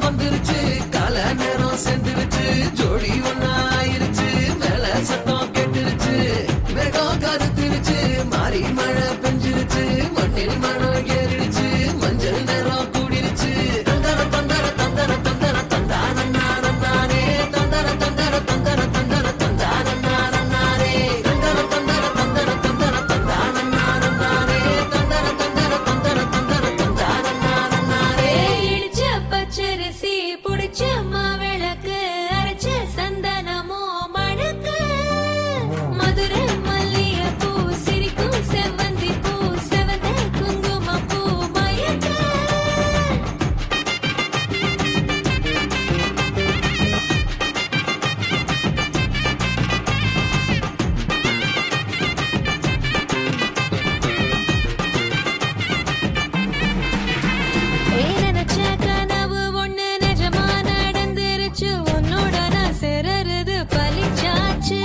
வந்துருச்சு கால நேரம் சென்றுருச்சு ஜோடி ஒன்னா ஆயிருச்சு மேல சத்தம் கேட்டுருச்சு வேகம் கருத்துருச்சு மாறி மழை பெஞ்சிருச்சு மண்ணில் மணம் ஏறிடுச்சு மஞ்சள் நேரம் கூடிருச்சு தந்தர தந்தர தந்தர தந்தர தந்தானே தந்தர தந்தர தந்தர தந்தர தந்தானே தந்தர தந்தர தந்தர தந்தர தந்தானே தந்தர தந்தர தந்தர தந்தர தந்தானே இடிச்ச பச்சரிசி புடிச்ச மாவிளக்கு அரைச்ச சந்தனமோ மணக்கு மதுரை மல்லிகைப்பூ சிரிக்கும் செவ்வந்தி பூ செவந்த குங்குமப்பூ மயக்க நினைச்ச கனவு ஒண்ணு நிஜமா நடந்துருச்சு உன்னோட நான் சேரறது பலிச்சாச்சு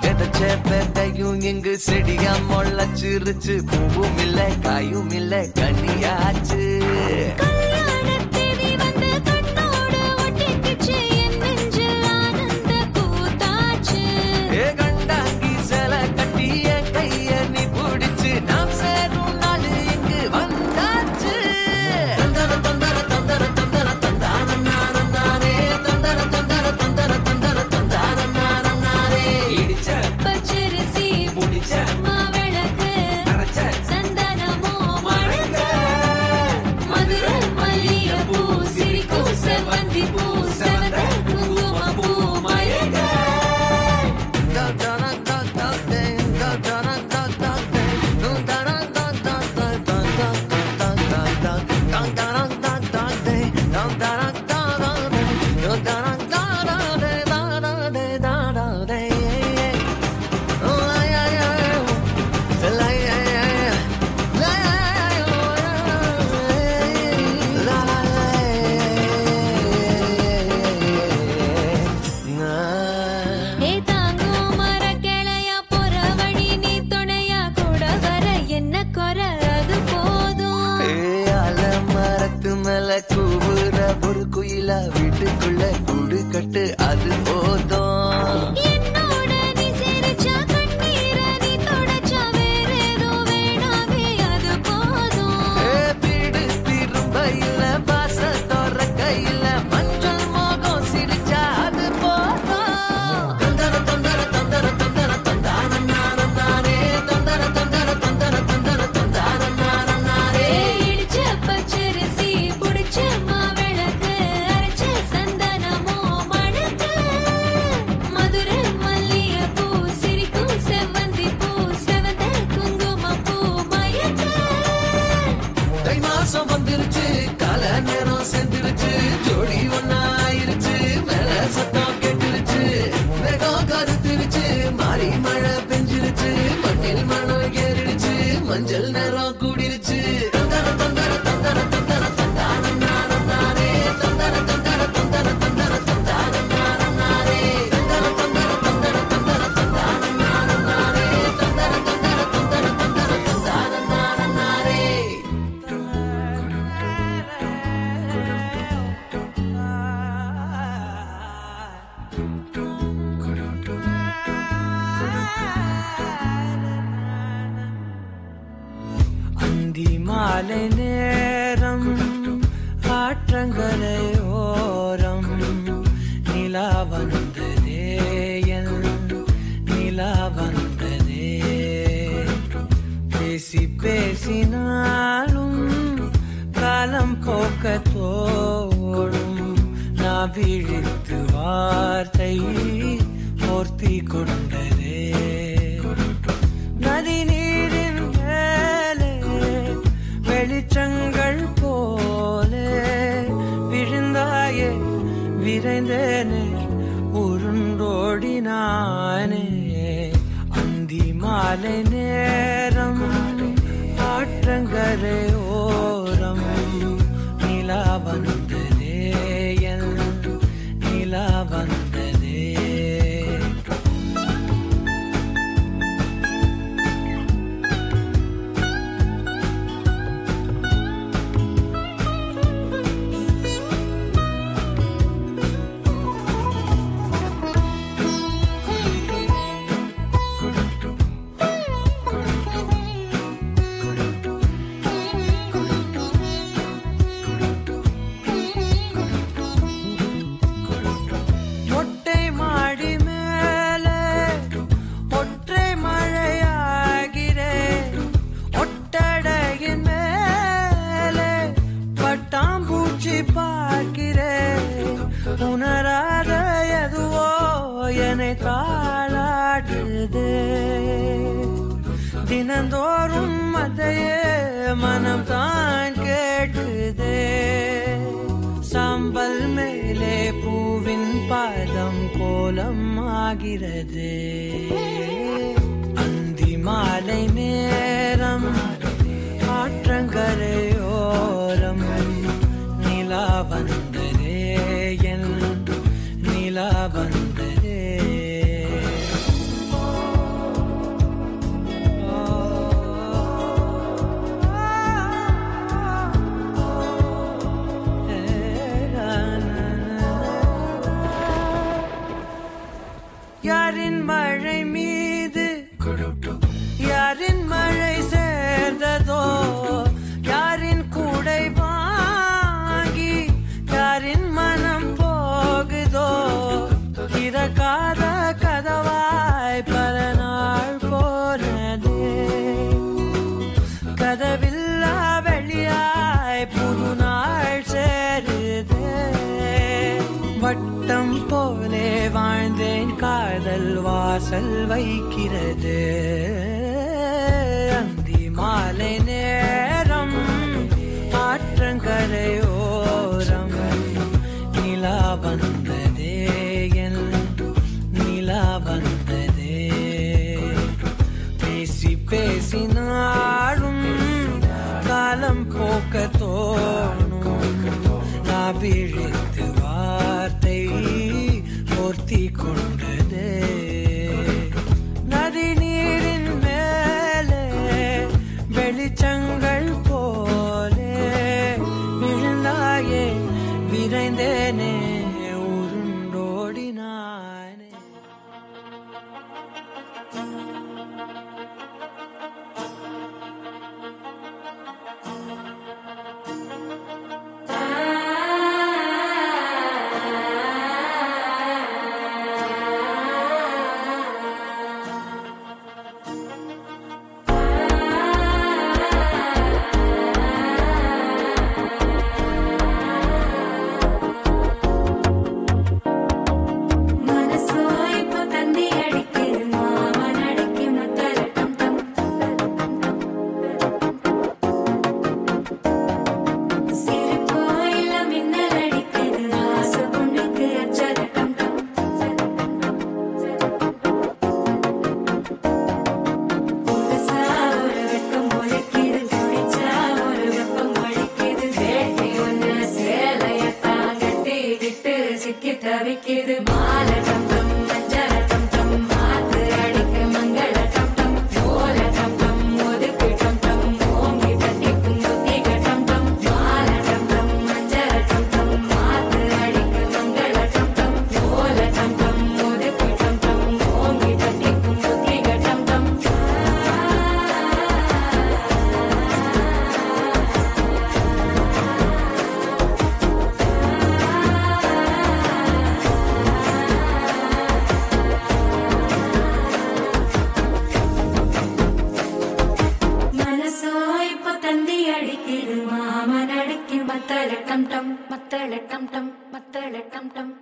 விதைச்ச விதையும் இங்கு செடியா முளைச்சிருச்சு பூவும் இல்ல காயும் இல்ல கனியாச்சு கல்யாணத்தேதி வந்து கண்ணோட ஒட்டிக்கிச்சு என் நெஞ்சில் ஆனந்த கூத்தாச்சு ஏ கண்டாங்கி சில கட்டி என் கைய நீ பிடிச்சு நாம் சேரும் நாள் இங்கு வந்தாச்சு தந்தர தந்தர தந்தர தந்தர தந்தானே தந்தர தந்தர தந்தர தந்தர தந்தானே இடிச்ச பச்சரிசி முடிச்ச மாவிளக்கு அரைச்ச சந்தனமோ மணக்க மதுரை மல்லிகைப்பூ சிரிக்கும் செவ்வந்தி பூ செவந்த குங்குமப்பூ மயக்க ஏ தாங்கும் மரக்கிளையா போற வழி நீ துணையா கூட வர என்ன குறை அது போதும் மரத்து மேல கூவுற ஒரு குயிலா வீட்டுக்குள்ள கூடு கட்டு அது போதும் என்னோட நீ சிரிச்சா கண்ணீர நீ தொடச்சா வேற ஏதோ வேணாமே அது போதும் வீடு திரும்ப இல்ல பாச தோற கையில மஞ்சள் மோகம் சிரிச்சா அது போதும் தந்தர தந்தர தந்தர தந்தர தந்தானே தந்தர தந்தர தந்தர தந்தர தந்தானே இடிச்ச பச்சரிசி புடிச்ச மாவிளக்கு அரைச்ச சந்தனமோ மணக்க மதுரை மல்லிகைப்பூ சிரிக்கும் செவ்வந்தி பூ செவந்த குங்குமப்பூ மயக்க தை மாசம் வந்துருச்சு கால நேரம் சென்றுருச்சு ஜோடி ஒன்னா ஆயிருச்சு மேல சத்தம் கேட்டுருச்சு வேகம் கருத்துருச்சு மாறி மழை பெஞ்சிருச்சு மண்ணில் மணம் ஏறிடுச்சு மஞ்சள் நேரம் கூடிருச்சு தந்தர தந்தர தந்தர தந்தர தந்தானே தந்தர தந்தர தந்தர தந்தர தந்தானே தந்தர தந்தர தந்தர தந்தர தந்தானே தந்தர தந்தர தந்தர தந்தர தந்தானே அந்தி மாலை நேரம் ஆற்றங்கரை ஓரம் நிலா வந்ததே என் நிலா வந்ததே பேசி பேசினாலும் காலம் போக்க தோடும் நான் விழித்து வார்த்தை போர்த்தி கொண்டதே நதி நீரின் மேலே வெளிச்சங்கள் போலே விழுந்தாயே விரைந்தேனே உருண்டோடினானே அந்தி மாலை நேரம் ஆற்றங்கரை ஓரம் நிலா வந்ததே என் நிலா வந்ததே கேட்குதே தினந்தோறும் அதையே மனம் தான் கேட்குதே சாம்பல் மேலே பூவின் பாதம் கோலம் ஆகிறது அந்தி மாலை நேரம் ஆற்றங்கரையோரம் நிலா வந்ததே என் நிலா வந்ததே யாரின் மழை மீது யாரின் மழை சேர்ந்ததோ யாரின் கூடை வாங்கி யாரின் மனம் போகுதோ திறக்காத கதவாய் பல நாள் போனதே கதவில்லா வெளியாய் புது நாள் சேருதே வட்டம் போலே வாழ்ந்தேன் காதல் வாசல் வைக்கிறது அந்தி மாலை நேரம் ஆற்றங்கரையோரம் நிலா வந்ததே என் நிலா வந்ததே பேசி பேசி நாடும் காலம் போக்க தோணும் நான் விழித்து வார்த்தை போர்த்தி கொண்டதே நதி நீரின் மேலே வெளிச்சங்கள் போலே விழுந்தாயே விரைந்தேனே உருண்டோடினானே தவிக்குது மால டம் டம் மஞ்சள டம் டம் மாத்து அடிக்க மங்கள டம் டம் ஓல டம் டம் ஒதுக்கு டம் டம் ஓங்கி தட்டிக்கும் முத்திக டம் டம் மால டம் டம் மஞ்சள டம் டம் மாத்து அடிக்க மங்கள டம் டம் ஓல டம் டம் ஒதுக்கு டம் டம் ஓங்கி தட்டிக்கும் முத்திக டம் டம் மத்தள டம் டம் மத்தள டம் டம் மத்தள டம் டம்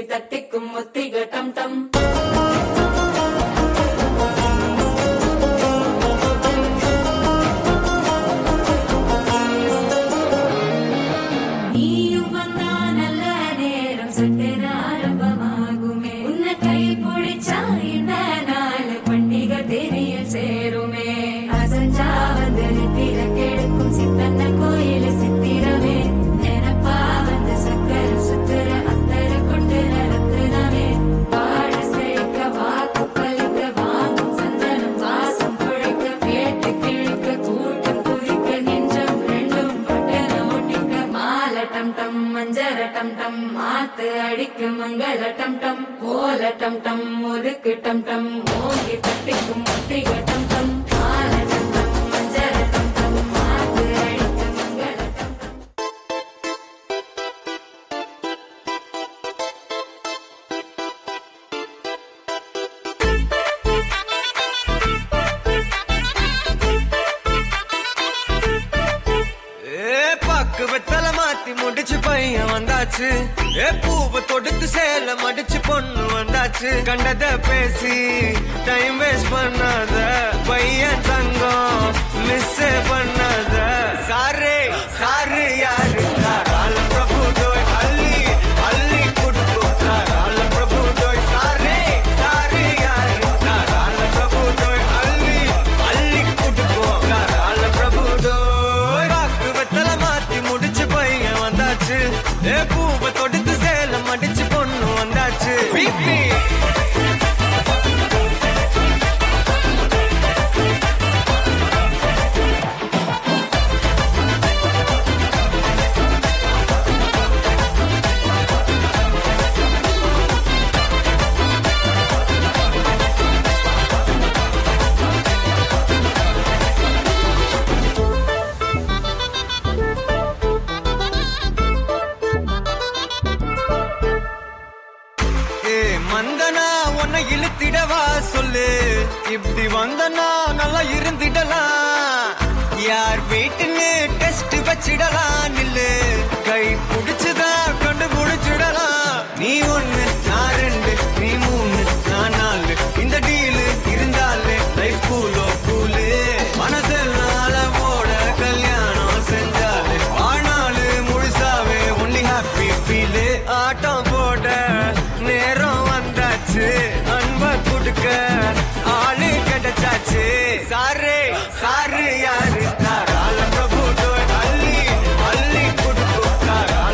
தட்டிக்கும் முத்திக டம் டம் நீயும் வந்தா நல்ல நேரம் சட்டென ஆரம்பமாகுமே உன்னை கை பிடிச்சா இந்த நாள் பண்டிகை தெரிய சேருமே அசஞ்சா வந்து நித்திர கெடுக்கும் சித்தன்ன கோயில சித்திரமே நினப்பா வந்து சக்கர சுத்துற அத்தர கொண்டு நடத்துனவே வாழ சேர்க்க வாக்கு பலிக்க வாங்கும் சந்தனம் வாசம் குழைக்க கேட்டு கிழிக்க கூட்டம் குதிக்க நெஞ்சம் ரெண்டும் பட்டன ஒட்டிக்க மாலை டம் டம் மஞ்சர டம் டம் மாத்து அடிக்கும் மங்கள டம் டம் ஓல டம் டம் ஒதுக்கு டம் டம் ஓங்கி தட்டிக்கும் முத்திக டம் டம் மால டம் டம் மஞ்சர டம் டம் மாத்து அடிக்கும் மங்கள டம் டம். வெத்தல மாத்தி முடிச்சு பையன் வந்தாச்சு பூவை தொடுத்து சேல மடிச்சு பொண்ணு வந்தாச்சு கண்டத பேசி டைம் வேஸ்ட் பண்ணாத பையன் தங்கம் மிஸ் பண்ணாத சாரு சாரு யாரு கால பிரபு தோய் அள்ளி அள்ளி குடுக்கும் கால பிரபு தோய் சாரு சாரு யாரு கால பிரபு தோய் அள்ளி அள்ளி குடுக்கும் கால பிரபு தோய் வாக்கு வெத்தல மாத்தி முடிச்சு பையன் வந்தாச்சு பூவை தொடுத்து சேல மடிச்சு பொண்ணு வந்தாச்சு பிபி மந்தனா உன்னை இழுத்திடவா சொல்லு இப்படி வந்தனா நல்லா இருந்திடலாம் யார் வீட்டுன்னு டெஸ்ட் வச்சிடலாம் நில்லு கை புடிச்சுதா கண்டு புடிச்சிடலாம் நீ ஒண்ணு நான் ரெண்டு நீ மூணு நான் நாலு இந்த டீலு இருந்தாலே லைஃப் கூலோ கூலு மனசெல்லாம் போட கல்யாணம் செஞ்சாலே ஆனாலு முழுசாவே ஒன்லி ஹாப்பி ஃபீலு ஆட்டம் போட நேரம் வந்தாச்சு அன்ப குடுக்க ஆளு கிடைச்சாச்சு சாரு சாரு யாரு கால பிரபு தோய் அள்ளி அள்ளி குடுக்கும் கால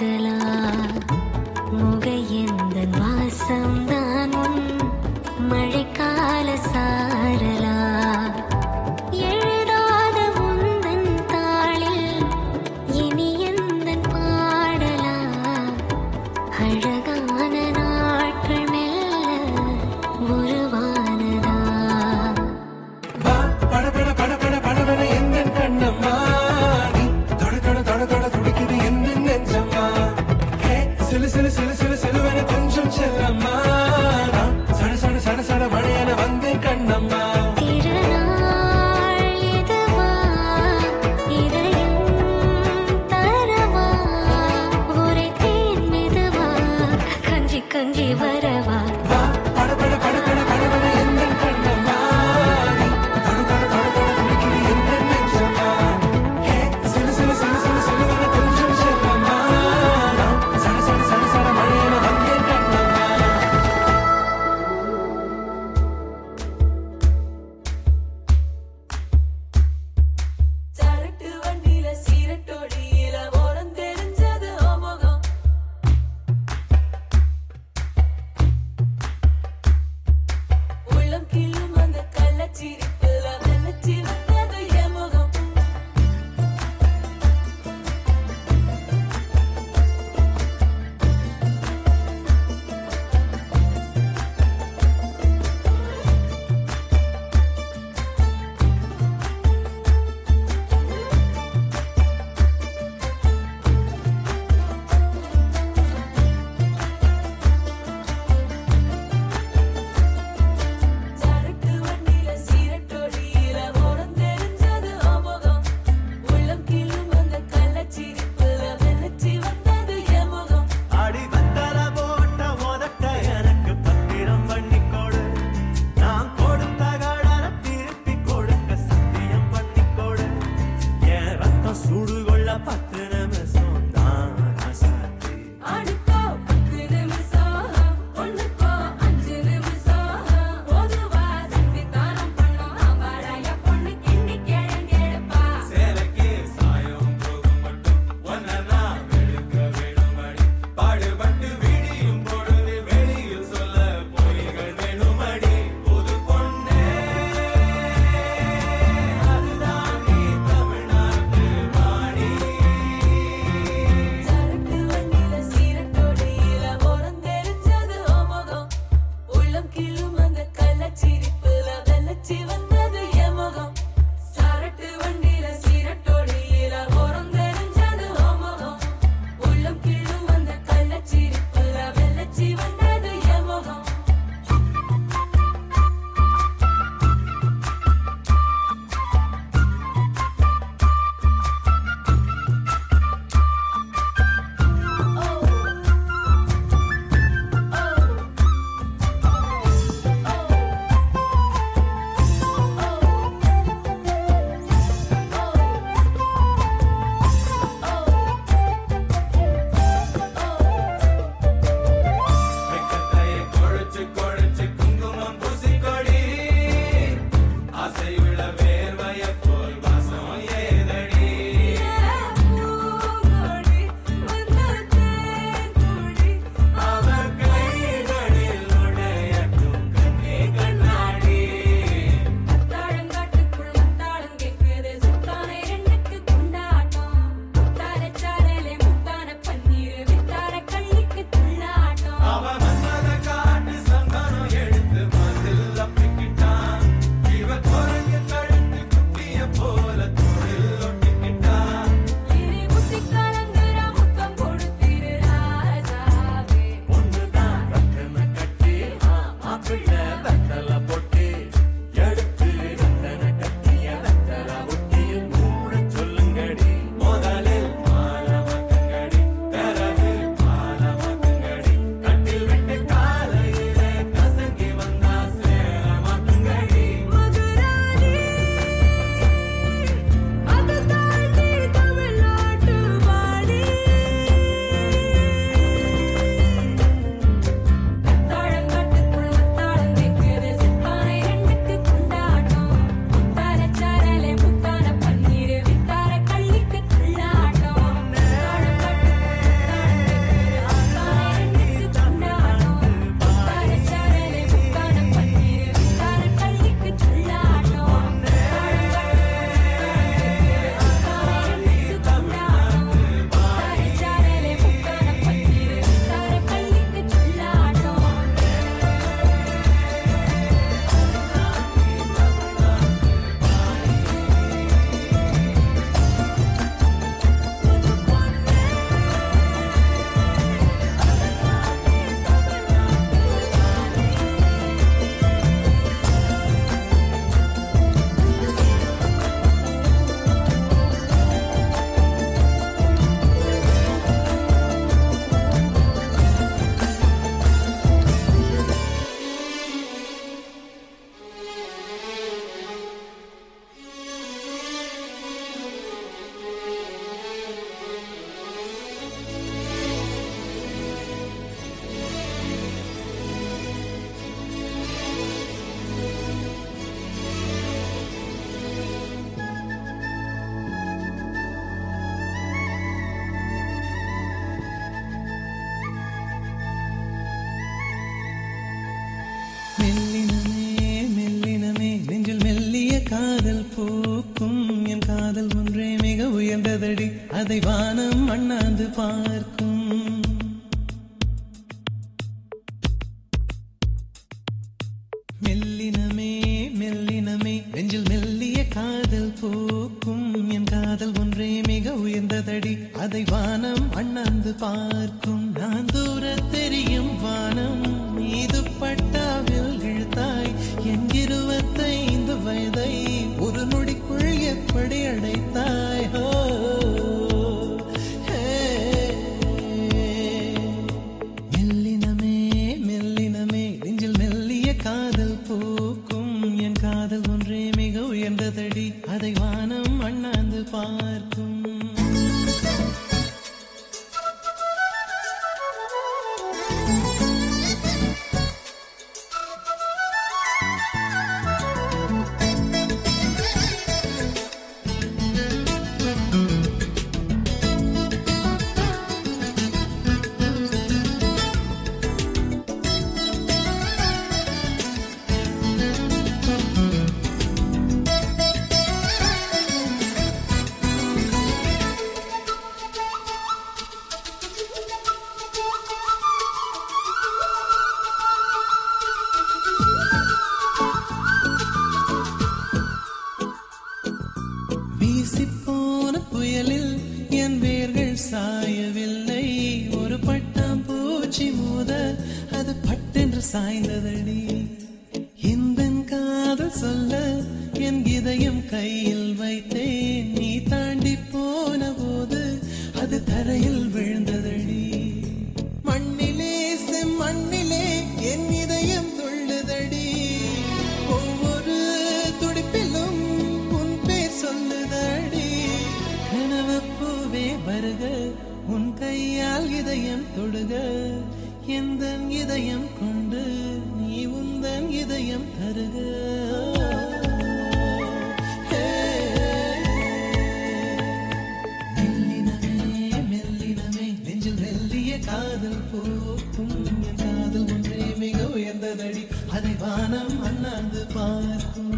சாரலா முகையெந்தன் வாசம்தான் உன் மழைக்கால சாரலா எழுதாத உந்தன் தாளில் இனி எந்தன் பாடலா அழகான நாட்கள் மெல்ல உருவானதா வா படபட படபட படபட எந்தன் கண்ணம்மா நீ தொட தொட தொட தொட துடிக்குது எந்தன் நெஞ்சம்மா ஹே சிலு சிலு சிலு சிலு சிலுவென கொஞ்சம் செல்லம்மா நான் சட சட சட சட மழையென வந்தேன் கண்ணம்மா திருநாள் இதுவா இதயம் தரவா உரைத்தேன் மெதுவா கஞ்சி கஞ்சி வரவா வா படபட படபட படபட எந்தன் கண்ணம்மா நீ தொட தொட தொட தொட துடிக்குது எந்தன் நெஞ்சம்மா ஹே சிலு சிலு சிலு சிலு சிலுவென கொஞ்சம் செல்லம்மா நான் சட சட சட சட மழையென வந்தேன் கண்ணம்மா மெல்லினமே மெல்லினமே நெஞ்சில் மெல்லிய காதல் பூக்கும் என் காதல் ஒன்றே மிக உயர்ந்ததடி அதை வானம் அண்ணாந்து பார்க்கும் மெல்லினமே மெல்லினமே நெஞ்சில் மெல்லிய காதல் பூக்கும் என் காதல் ஒன்றே மிக உயர்ந்ததடி அதை வானம் அண்ணாந்து பார்க்கும் நான் தூர தெரியும் வானம் மீது பட்டாவில் இழுத்தாய் என் 25 வயதை ஒரு நொடிக்குள் எப்படி அடைத்தாய் ஹோ மெல்லினமே மெல்லினமே நெஞ்சில் மெல்லிய காதல் பூக்கும் என் காதல் ஒன்றே மிக உயர்ந்ததடி அதை வானம் அண்ணாந்து பார்க்கும் வீசிப்போன புயலில் என் வேர்கள் சாயவில்லை ஒரு பட்டாம் பூச்சி மோத அது பட்டென்று சாய்ந்ததடி இந்த காதல் சொல்ல என் இதயம் கையில் வைத்தேன் நீ தாண்டி போன போது அது தரையில் விழுந்ததடி மண்ணிலே செம்மண்ணிலே என் இதயம் துள்ளுதடி ஒவ்வொரு துடிப்பிலும் உன் பேர் சொல்லுதடி கனவு பூவே வருக உன் கையால் இதயம் தொடுக எந்தன் இதயம் கொண்டு நீ உந்தன் இதயம் தருக காதல் பூக்கும் என் காதல் ஒன்றே மிக உயர்ந்ததடி அதை வானம் அண்ணாந்து பார்க்கும்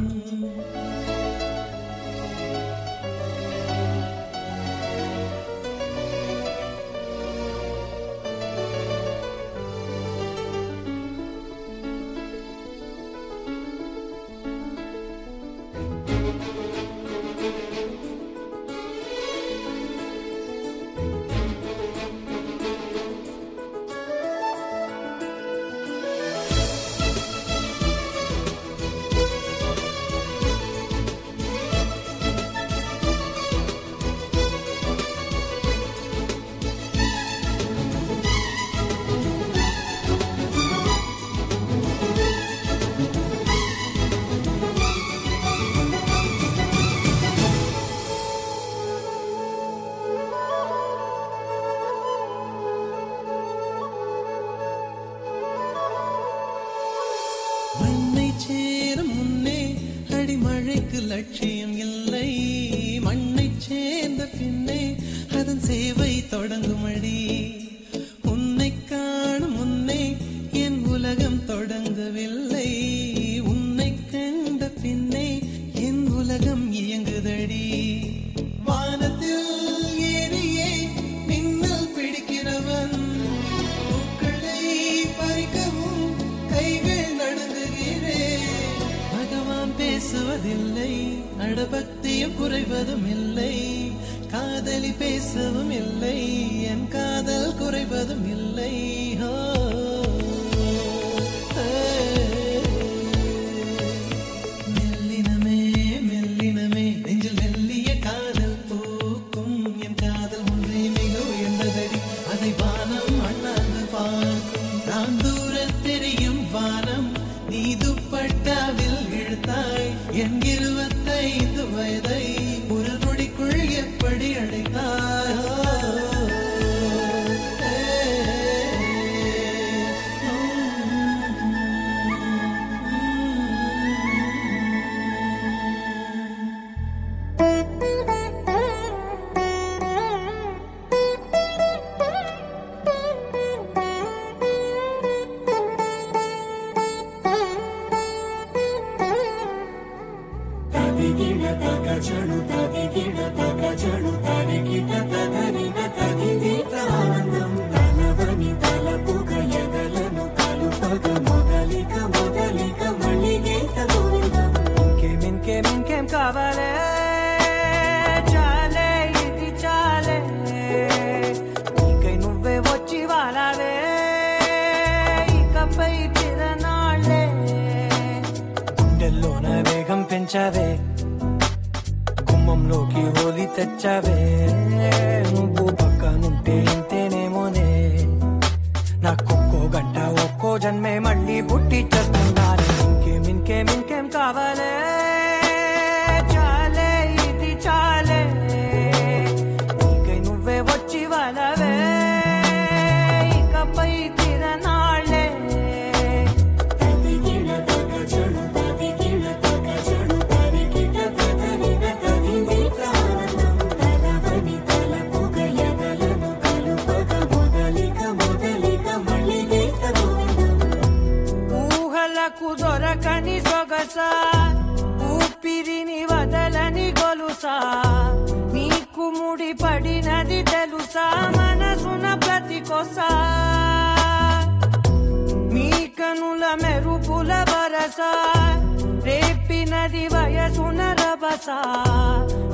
சேரும் முன்னே அடிமழைக்கு லட்சியம் இல்லை மண்ணை சேர்ந்த பின்னே அதன் சேவை தொடங்குமடி உன்னை காணும் முன்னே என் உலகம் தொடங்கவில்லை உன்னை கண்ட பின்னே என் உலகம் இயங்குதடி வானத்தில் ஏறியே மின்னல் பிடிக்கிறவன் பூக்களை பறிக்கவும் கைகள் நடுங்குகிறேன் பகவான் பேசுவதில்லை அடபக்தியும் குறைவதும் இல்லை காதலி பேசவும் இல்லை என் காதல் குறைவதும் இல்லை மெல்லினமே மெல்லினமே நெஞ்சில் மெல்லிய காதல் பூக்கும் என் காதல் ஒன்றே மிக உயர்ந்ததடி அதை வானம் அண்ணாந்து பார்க்கும் நான் தூர தெரியும் வானம் நீ துப்பட்டாவில் இழுத்தாய் என் 25 வயதை ஒரு நொடிக்குள் எப்படி அடைத்தாய் పెంచావే గుమ్మంలోకి హోలీ తెచ్చావే నువ్వు పక్కనుంటే ఇంతేనేమోనే నాకొక్కో గంట ఒక్కో జన్మే మళ్ళీ పుట్టి చేస్తున్నాను ఇంకేం కావాలే చాలే ఇది చాలే నీకై నువ్వే వచ్చి వాళ్ళవే ఇకపై తిరనాళ్ళే దొరకని సొగసా ఊపిరిని వదలని గొలుసా నీకు ముడి పడినది తెలుసా మనసున ప్రతి కొసా నీ కనుల మెరుపుల వరసా రేపినది వయసున రభసా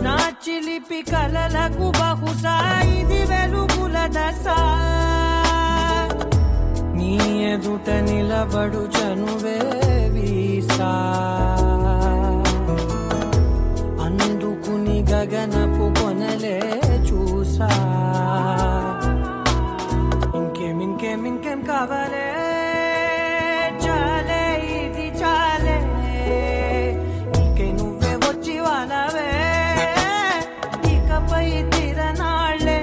నా చిలిపి కలలకు బహుశా ఇది వెలుగుల దశ నీ ఎదుట నిలబడు చనువే వీసా అందుకుని గగనపు కొనలే చూసా ఇంకేం కావాలే చాలే ఇది చాలే నీకై నువ్వే వచ్చి వాళ్ళవే ఇకపై తిరనాళ్ళే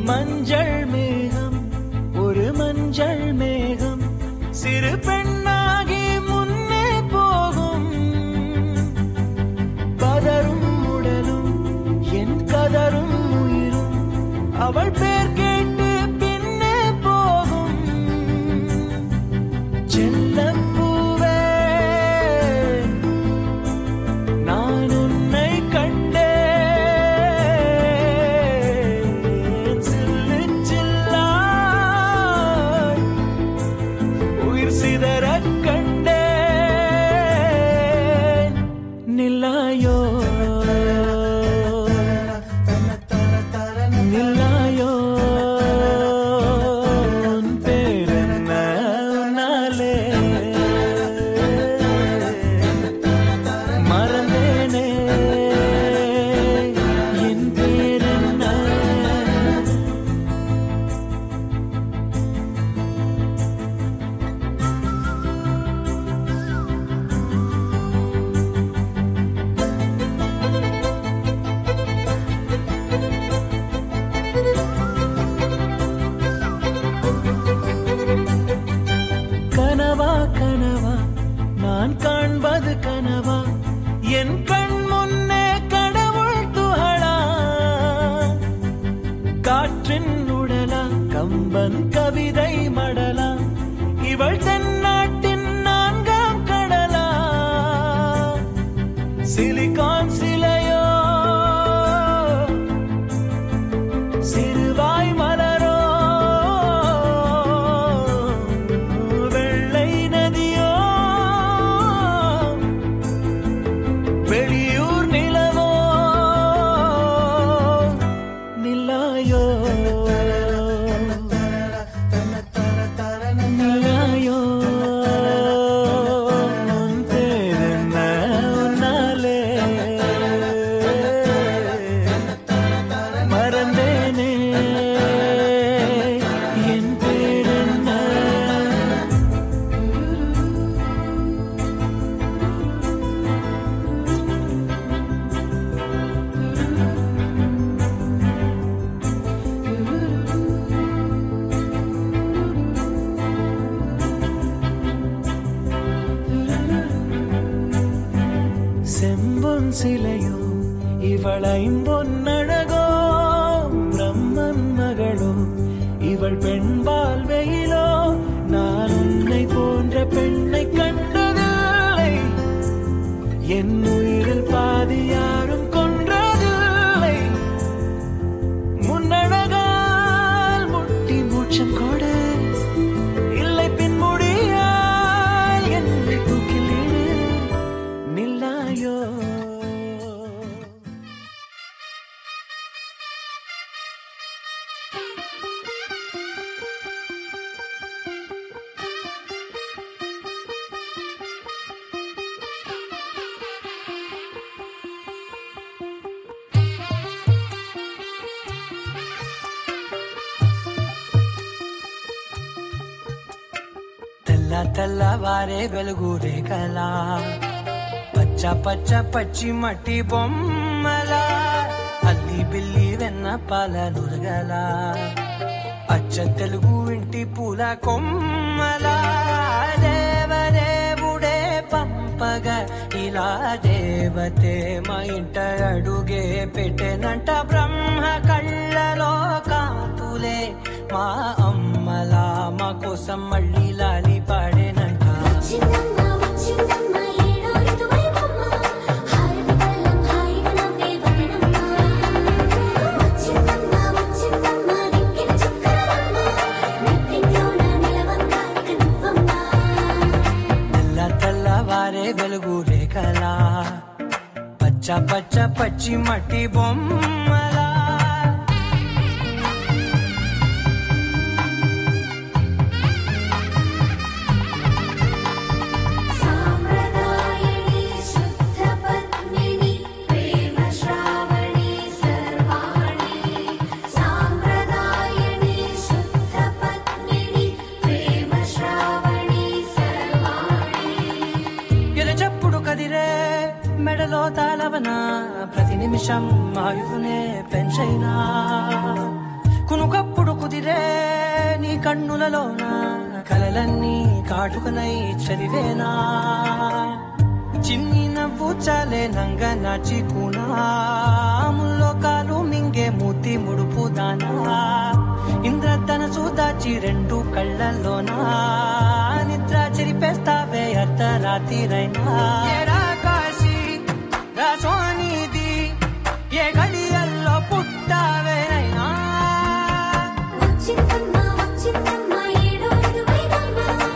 மஞ்சள் மேகம் ஒரு மஞ்சள் மேகம் சிறு பெண்ணாகி முன்னே போகும் பதரும் உடலும் என் கதரும் உயிரும் அவள் பேர் கேட்டு பின்னே போகும் செல்லப்பூவே நான் உன்னை கண்டே நில்லாயோ நில்லாயோ உன் பேரென்ன நாளே மறந்தேனே என் பேரென்ன கனவா கனவா நான் காண்பது கனவா என் கண் முன்னே கடவுள் துகளா காற்றின் உடலா கம்பன் கவிதை மடலா இவள் தென்னாட்டின் நான்காம் கடலா சிலிகான் சிலையோ சிறுவாய் மலரோ வெளியூர் நிலவோ நில்லாயோ நில்லாயோ உன் பேரென்ன உன்னாலே மறந்தேனே என் பேரென்ன செம்பொன் சிலையோ இவளைம்பொன்னழகோ பிரம்மன் மகள் இவள் பெண்பால் வெயிலோ நான் உன்னை போன்ற பெண்ணை கண்டதில்லை என் உயிரில் பாதி யாரும் கொன்றதில்லை முன்னழகால் முட்டி மூச்சம் கொடு இல்லை பின்முடியால் என்னை தூக்கிலிடு நில்லாயோ తెల్లవారే వెలుగురే కలా పచ్చ పచ్చ పచ్చి మట్టి బొమ్మల అల్లి బిల్లి వెన్న పాల నురగల అచ్చ తెలుగు ఇంటి పూల కొమ్మల దేవదేవుడే పంపగ ఇలా దేవతే మా ఇంట అడుగే పెట్టెనంట బ్రహ్మ కళ్ళలో కాతులే మా అమ్మలా మా కోసం మళ్ళీ లాలి పాడేనంట తెల్లవారే వెలుగు రేఖలా పచ్చ పచ్చ పచ్చి మట్టి బొమ్మలా మెడలో తాళవన ప్రతి నిమిషం ఆయువునే పెంచైనా కునుకప్పుడు కుదిరే నీ కన్నులలోన కలలన్నీ కాటుకనై చదివేనా చిన్ని నవ్వు చాలే నంగ నాచి కూనాముల్లో కాలు మింగే మూతి ముడుపు దానా ఇంద్రధనసు దాచి రెండు కళ్ళల్లోనా నిద్ర చెరిపేస్తావే అర్ధరాత్రిరైనా సోనిది ఏ గడియల్లో పుట్టావేనైనా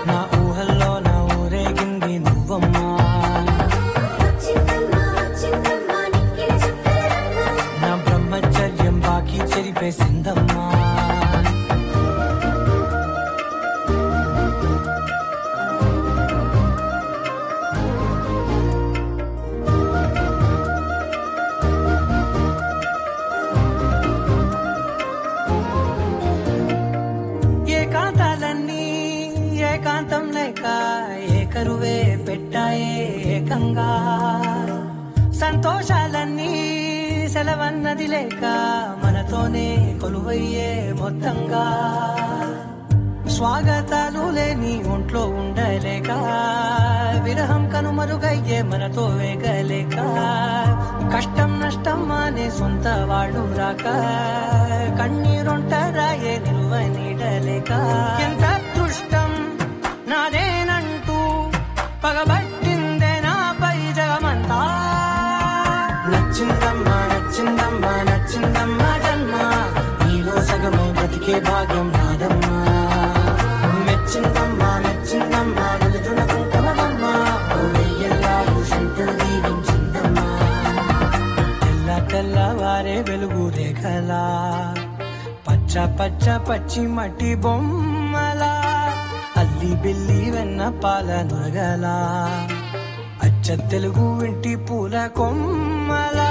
నా ఊహల్లో నా ఊరేగింది నువ్వమ్మా నా బ్రహ్మచర్యం బాకీ చెరిపేసిందమ్మా ఏకాంతం లేక ఏకరువే పెట్టాయే ఏకంగా సంతోషాలన్నీ సెలవన్నది లేక మనతోనే కొలువయ్యే మొత్తంగా స్వాగతాలు లేని ఒంట్లో ఉండలేక విరహం కనుమరుగయ్యే మనతో వేగలేక కష్టం నష్టం అనే సొంత వాళ్ళు రాక కన్నీరొంటరాయే నిలువ నీడలేక ఎంత అదృష్టం నాదేనంటూ పగబట్టిందే నాపై జగమంతా నచ్చిందమ్మా నచ్చిందమ్మా నచ్చిందమ్మా జన్మ నీలో సగమై బ్రతికే భాగ్యం నాదమ్మా మెచ్చిందమ్మా మెచ్చిందమ్మా నుదుటిన కుంకుమమ్మా వెయ్యల్లాలు శంకులు దీవించిందమ్మా తెల్లవారే వెలుగు రేఖలా పచ్చ పచ్చ పచ్చి మట్టి బొమ్మలా అల్లి బిల్లి వెన్న పాల నురగలా అచ్చ తెలుగు ఇంటి పూల కొమ్మలా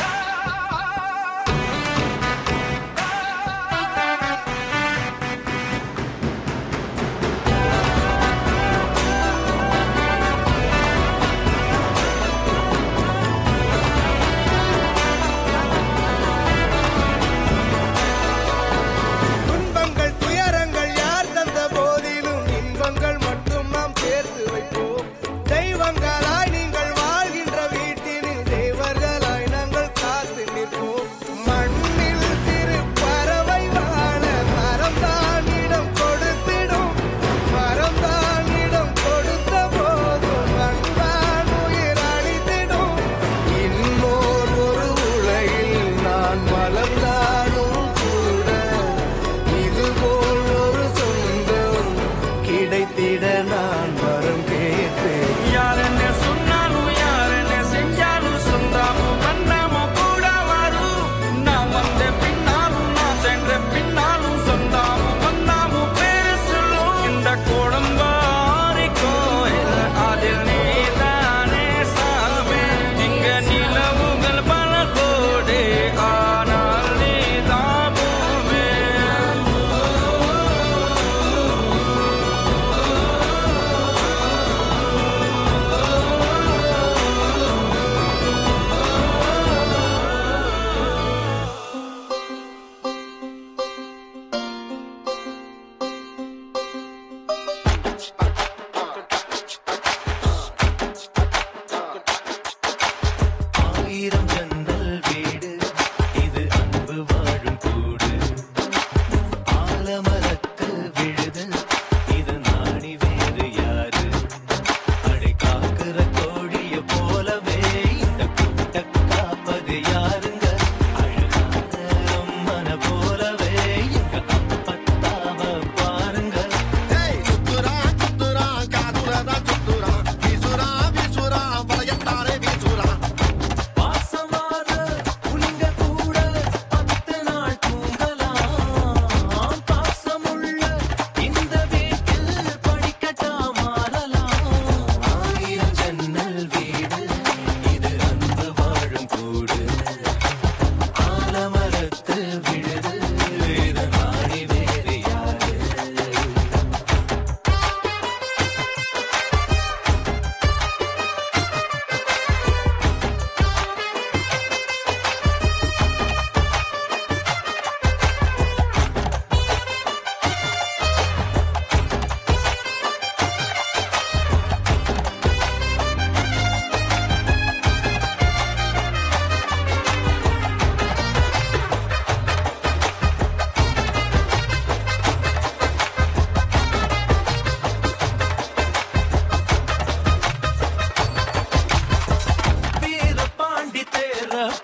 ஆ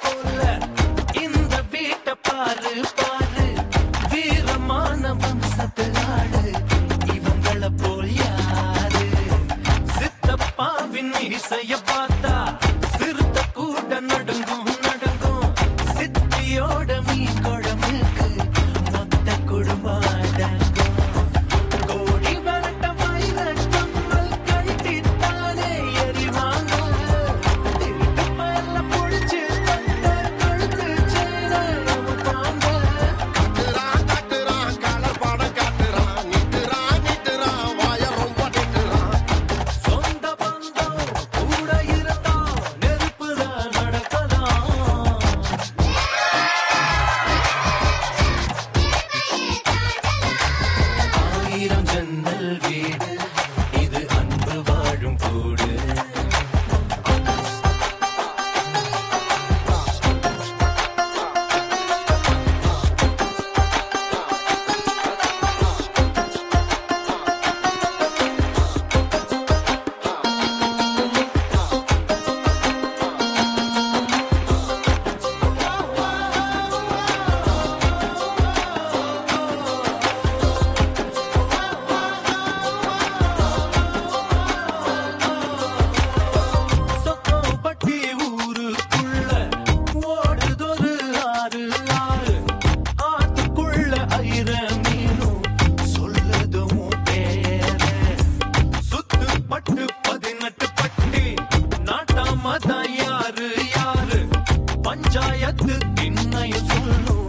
போல இந்த வீட்டை பாரு பாரு வீரமான வம்சத்து ஆளு இவங்கள போல் யாரு சித்தப்பாவின் இசைய பார்த்தா சிறுத்த கூட நடுங்கும் நடுங்கும் சித்தியோட மீன் குழம்புக்கு மொத்த குடும்பம் அடங்கும் கோடி வரட்ட மயில கம்மல் கழட்டித்தானே எரிவாங்க திருட்டு பயல புடிச்சு தட்ட கழுத்து சேர அமுப்பாங்க காட்டுறான் கலர் படம் காட்டுறான் நிட்டுறான் வாய ரொம்ப நிட்டுறான் சொந்த பந்தம் கூட இருந்தா நெருப்புதான் நடக்கலாம் ஆயிரம் ஜன்னல் வீடு இது அன்பு வாழும் கூடு சொக்கோப்பட்டி ஊருக்குள்ள ஓடுதொரு ஆறு ஆறு ஆத்துக்குள்ள ஐர மீனும் சொல்லுதும் பேர சுத்து பட்டு 18 பட்டி நாட்டாமதான் யாரு யாரு பஞ்சாயத்து திண்ணையும் சொல்லும்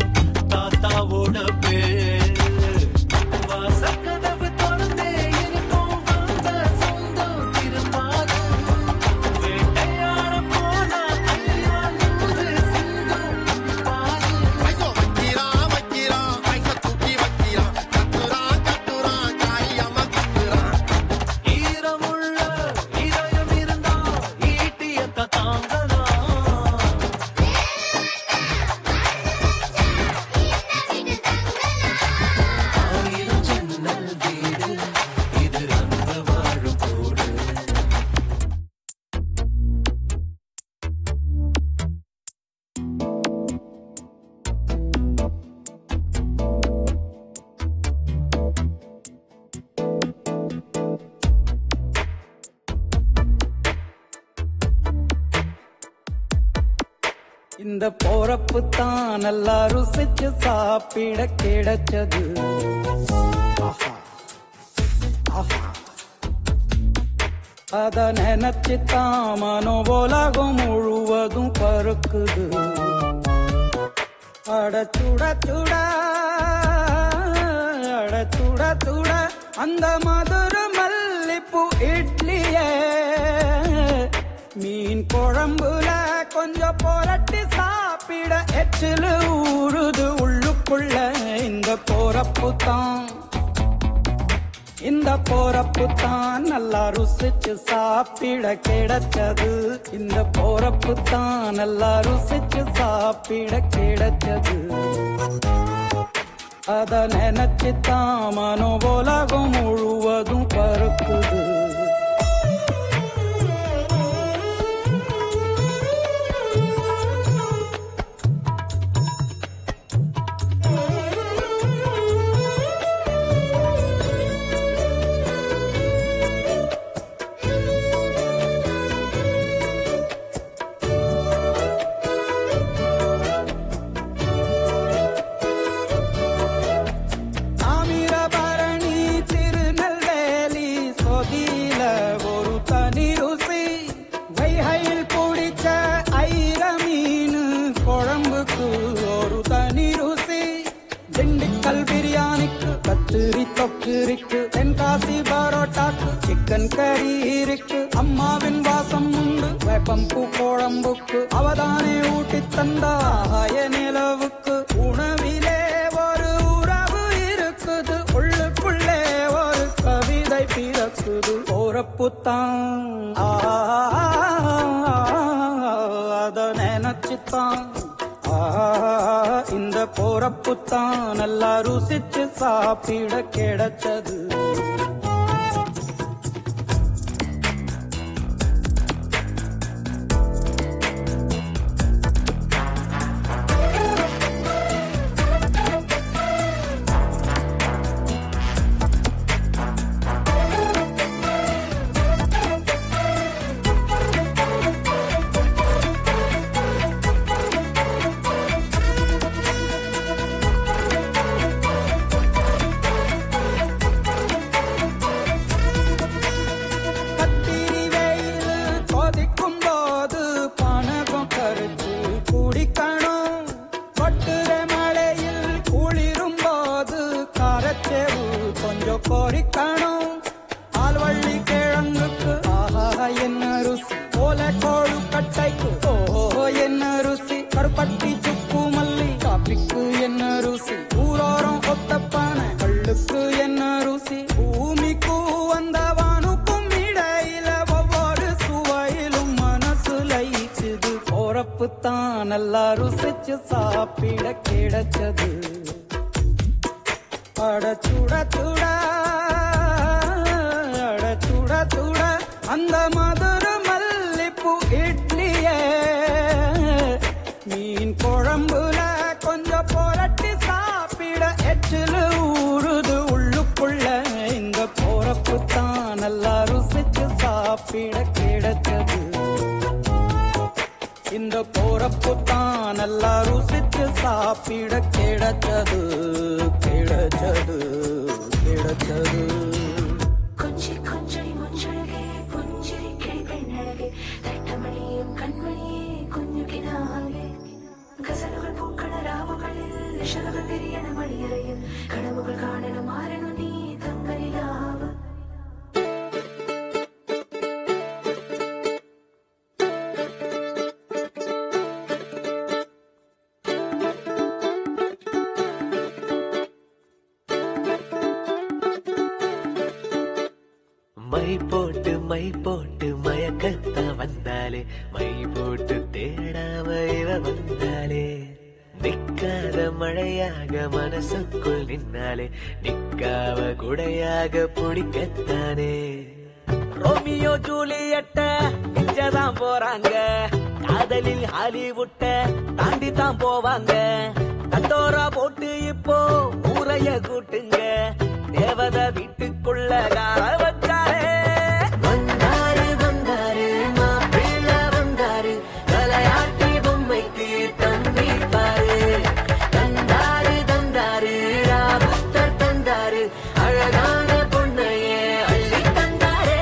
தாத்தாவோட பேரு வாசக்கதவு திறந்தே இருக்கும் வந்த சொந்தம் திரும்பாது வேட்டையாட போன ஐயா நூறு சிங்கம் பாரு ஐயோ வைக்கிறான் ஐச தூக்கி வைக்கிறான் கட்டுறான் காயம கட்டுறான் ஈரமுள்ள இதயம் இருந்தா ஈட்டியத்த தாங்கலாம் ஆயிரம் ஜன்னல் வீடு இது அன்பு வாழும் கூடு இந்த போறப்பு தான் நல்லா ருசிச்சு சாப்பிட கிடைச்சது. ஆஹா, ஆஹா. அத நினைச்சு தான் மனோ உலகம் முழுவதும் பருக்குது. அட சுட சுட அட சுட சுட அந்த மதுர மல்லிப்பூ இட்லியே மீன் குழம்புல கொஞ்சம் புரட்டி சாப்பிட எச்சிலு ஊறுது உள்ளுக்குள்ள. இந்த போறப்பு தான் நல்லா ருசிச்சு சாப்பிட கிடைச்சது. இந்த போறப்பு தான் நல்லா ருசிச்சு சாப்பிட கிடைச்சது. அத நினைச்சு தான் மனோ உலகம் முழுவதும் பருக்குது. தாமிரபரணி திருநெல்வேலி சொதியில ஒரு தனி ருசி. வைகையில் பிடிச்ச ஐர மீன் குழம்புக்கு ஒரு தனி ருசி. திண்டுக்கல் பிரியாணிக்கு கத்திரி தொக்கு இருக்கு. தென்காசி பரோட்டாக்கு சிக்கன் கறி இருக்கு. அம்மாவின் வாசம் உண்டு வேப்பம்பூ குழம்புக்கு. அவதானே ஊட்டி தந்தாய நிலவுக்கு. உணவிலே ஒரு உறவு இருக்குது. உள்ளுக்குள்ளே ஒரு கவிதை பிறக்குது. போறப்புத்தான் அத நினைச்சுத்தான் இந்த போறப்புத்தான் நல்லா ருசிச்சு சாப்பிட கிடைச்சது. போறப்பு தான் நல்லா ருசிச்சு சாப்பிட கிடைச்சது. அட சுட சுட அட சுட சுட அந்த மதுர மல்லிப்பூ இட்லியே மீன் குழம்புல கொஞ்சம் புரட்டி சாப்பிட எச்சிலு ஊறுது உள்ளுக்குள்ள. இந்த போறப்பு தான் நல்லா ருசிச்சு சாப்பிட கிடைச்சது. இந்த போறப்பு தான் நல்லா ருசிச்சு சாப்பிட கிடைச்சது கிடைச்சது கிடைச்சது. கொஞ்சி கொஞ்சடி முஞ்சழகே புஞ்சிரி கிளிப்பெண்ணழகே தட்டமணியும் கண்மணியே குஞ்சுகினாலே கசலுகள் பூக்கள ராவுகளில் நிஷலுகள் விரியன மணியறையில் கனவுகள் காணன மாறணும் நீ தங்கனிலாவு. மை போட்டு மயக்கத்த வந்தாலே மை போட்டு தேடாம இவ வந்தாலே நிக்காத மழையாக மனசுக்குள் நின்னாலே நிக்காவ குடையாக பிடிக்கத்தானே. ரோமியோ ஜூலியட்ட இங்கதான் போறாங்க, காதலில் ஹாலிவுட்ட தாண்டி தான் போவாங்க. கண்டோரா போட்டு இப்போ ஊரைய கூட்டுங்க, தேவத வீட்டுக்குள்ள கார வச்சாரே. வந்தாரு வந்தாரு மாப்பிள்ள வந்தாரு, தலையாட்டி பொம்மைக்கு தம்பி பாரு. தந்தாரு தந்தாரு ராபுத்தர் தந்தாரு, அழகான பொண்ணையே அள்ளி தந்தாரே.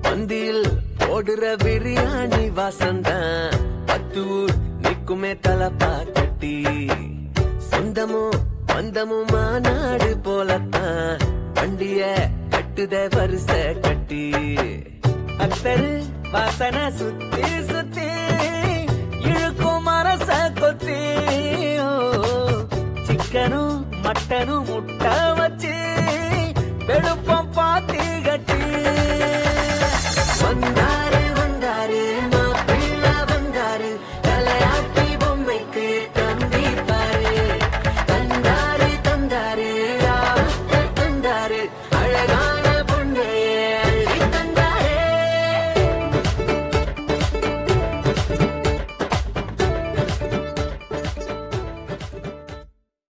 பந்தியில் ஓடுற பிரியாணி வாசந்தான், 10 ஊர் நிக்குமே தலப்பா கட்டி. சொந்தமும் பந்தமும் மாநாடு போலத்தான் வண்டிய கட்டுத வரிச கட்டி. அத்தரு வாசனை சுத்தி சுத்தி இழுக்கும் அரச கொத்தி. சிக்கனும் மட்டனும்